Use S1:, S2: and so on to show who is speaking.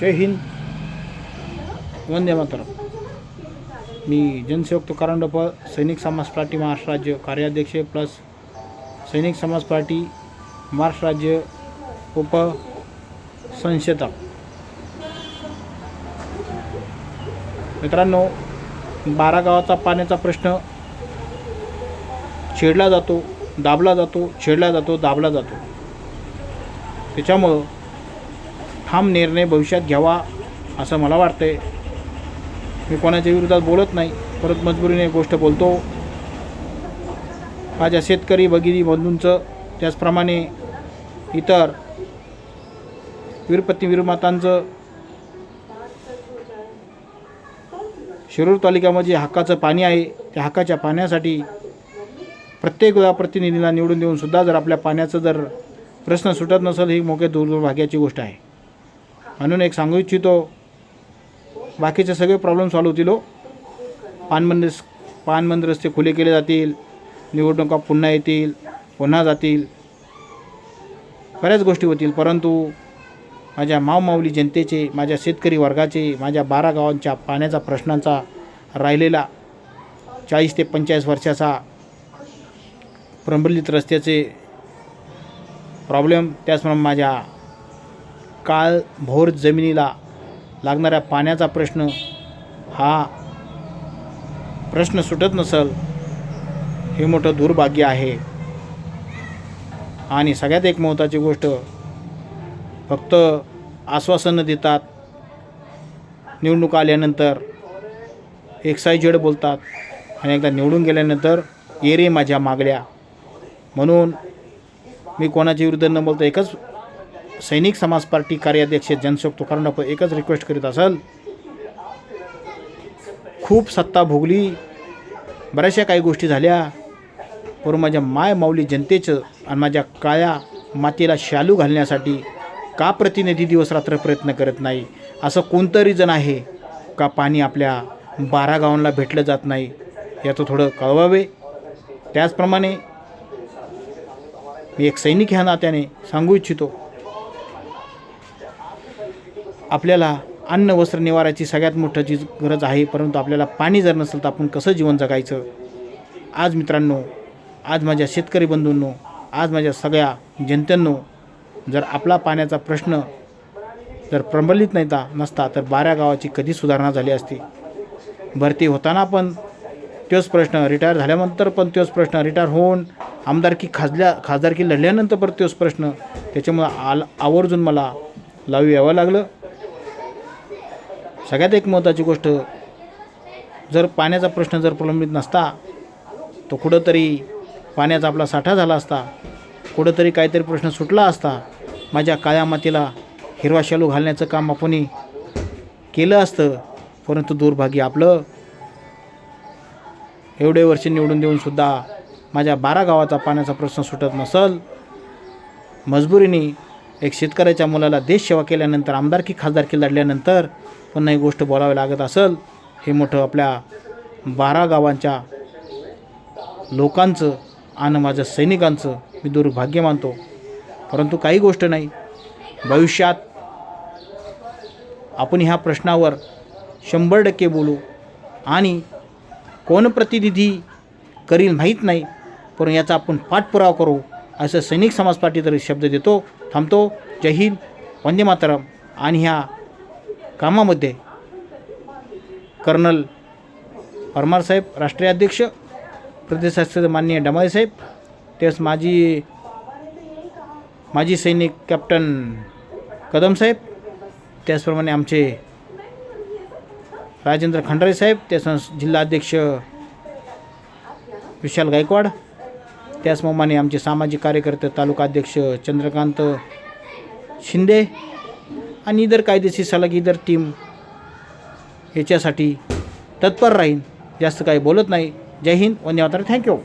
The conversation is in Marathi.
S1: जय हिंद, वंदे मातरम. मी जनसेवक तुकाराम डोपळ, सैनिक समाज पार्टी महाराष्ट्र राज्य कार्याध्यक्ष प्लस सैनिक समाज पार्टी महाराष्ट्र राज्य उपसंशोधक. मित्रांनो, 12 गावाचा पाण्याचा प्रश्न छेडला जातो, दाबला जातो, छेडला जातो, दाबला जातो. त्याच्यामुळं ठाम निर्णय भविष्यात घ्यावा असं मला वाटतंय. मी कोणाच्या विरोधात बोलत नाही, परत मजबुरीने गोष्ट बोलतो. माझ्या शेतकरी भगिनी बंधूंचं, त्याचप्रमाणे इतर वीरपत्नी वीरमातांचं शिरूर तालुक्यामध्ये हक्काचं पाणी आहे. त्या हक्काच्या पाण्यासाठी प्रत्येक प्रतिनिधीला निवडून देऊन सुद्धा जर आपल्या पाण्याचं जर प्रश्न सुटत नसेल, ही मोठे दुर्भाग्याची गोष्ट आहे. म्हणून एक सांगू इच्छितो, बाकीचे सगळे प्रॉब्लेम सॉल्व्ह होतील. पानबंद रस्ते खुले केले जातील, निवडणुका पुन्हा येतील, पुन्हा जातील, बऱ्याच गोष्टी होतील. परंतु माझ्या मावमाऊली जनतेचे, माझ्या शेतकरी वर्गाचे, माझ्या 12 गावांच्या पाण्याचा प्रश्नांचा राहिलेला 40 ते 45 वर्षाचा प्रलंबित रस्त्याचे प्रॉब्लेम, त्याचप्रमाणे माझ्या काळभोर जमिनीला लागणाऱ्या पाण्याचा प्रश्न, हा प्रश्न सुटत नसेल, हे मोठं दुर्भाग्य आहे. आणि सगळ्यात एक महत्त्वाची गोष्ट, फक्त आश्वासनं देतात, निवडणूक आल्यानंतर XYZ बोलतात आणि एकदा निवडून गेल्यानंतर ये रे माझ्या मागल्या. म्हणून मी कोणाच्या विरुद्ध न बोलता एकच सैनिक समाज पार्टी कार्याध्यक्ष जनसेवक तुकाराम डोपळ एकच रिक्वेस्ट करीत असेल. खूप सत्ता भोगली, बऱ्याचशा काही गोष्टी झाल्या, पण माझ्या मायमाऊली जनतेचं आणि माझ्या काळ्या मातीला शालू घालण्यासाठी का प्रतिनिधी दिवस रात्र प्रयत्न करत नाही? असं कोणतं रिजन आहे का पाणी आपल्या 12 गावांना भेटलं जात नाही? याचं थोडं कळवावे. त्याचप्रमाणे मी एक सैनिक ह्या नात्याने सांगू इच्छितो, आपल्याला अन्न वस्त्र निवाराची सगळ्यात मोठी गरज आहे, परंतु आपल्याला पाणी जर नसेल तर आपण कसं जीवन जगायचं? आज मित्रांनो, आज माझ्या शेतकरी बंधूंनो, आज माझ्या सगळ्या जनतेंनो, जर आपला पाण्याचा प्रश्न जर प्रलंबित नसता तर 12 गावाची कधी सुधारणा झाली असती. भरती होताना पण तोच प्रश्न, रिटायर झाल्यानंतर पण तोच प्रश्न, रिटायर होऊन खासदारकी लढल्यानंतर पण तोच प्रश्न. त्याच्यामुळं आवर्जून मला लावू यावं लागलं. सगळ्यात एक महत्त्वाची गोष्ट, जर पाण्याचा प्रश्न जर प्रलंबित नसता तो कुठंतरी पाण्याचा आपला साठा झाला असता, कुठंतरी काहीतरी प्रश्न सुटला असता. माझ्या काळ्या मातीला हिरवा शालू घालण्याचं काम आपण केलं असतं. परंतु दुर्भाग्य आपलं, एवढे वर्ष निवडून देऊनसुद्धा माझ्या 12 गावाचा पाण्याचा प्रश्न सुटत नसेल. मजबुरीने एक शेतकऱ्याच्या मुलाला देशसेवा केल्यानंतर, आमदारकी खासदारकी लढल्यानंतर पुन्हा ही गोष्ट बोलावी लागत असेल, हे मोठं आपल्या 12 गावांच्या लोकांचं आणि माझ्या सैनिकांचं मी दुर्भाग्य मानतो. परंतु काही गोष्ट नाही, भविष्यात आपण ह्या प्रश्नावर 100% बोलू आणि कोण प्रतिनिधी करील माहीत नाही, पण याचा आपण पाठपुरावा करू असं सैनिक समाज पार्टी तरी शब्द देतो. थांबतो. जय हिंद, वंदे मातरम. आणि ह्या कामामध्ये कर्नल परमार साहेब राष्ट्रीय अध्यक्ष, प्रदेशाध्यक्ष माननीय डमाळे साहेब, तेच माजी सैनिक कॅप्टन कदम साहेब, त्याचप्रमाणे आमचे राजेंद्र खंडारे साहेब, त्याच जिल्हाध्यक्ष विशाल गायकवाड, त्याचप्रमाणे आमचे सामाजिक कार्यकर्ते तालुका अध्यक्ष चंद्रकांत शिंदे आणि इतर कायदेशीर सलग इतर टीम याच्यासाठी तत्पर राहीन. जास्त काही बोलत नाही. जय हिंद, वंदे मातरम. थँक्यू.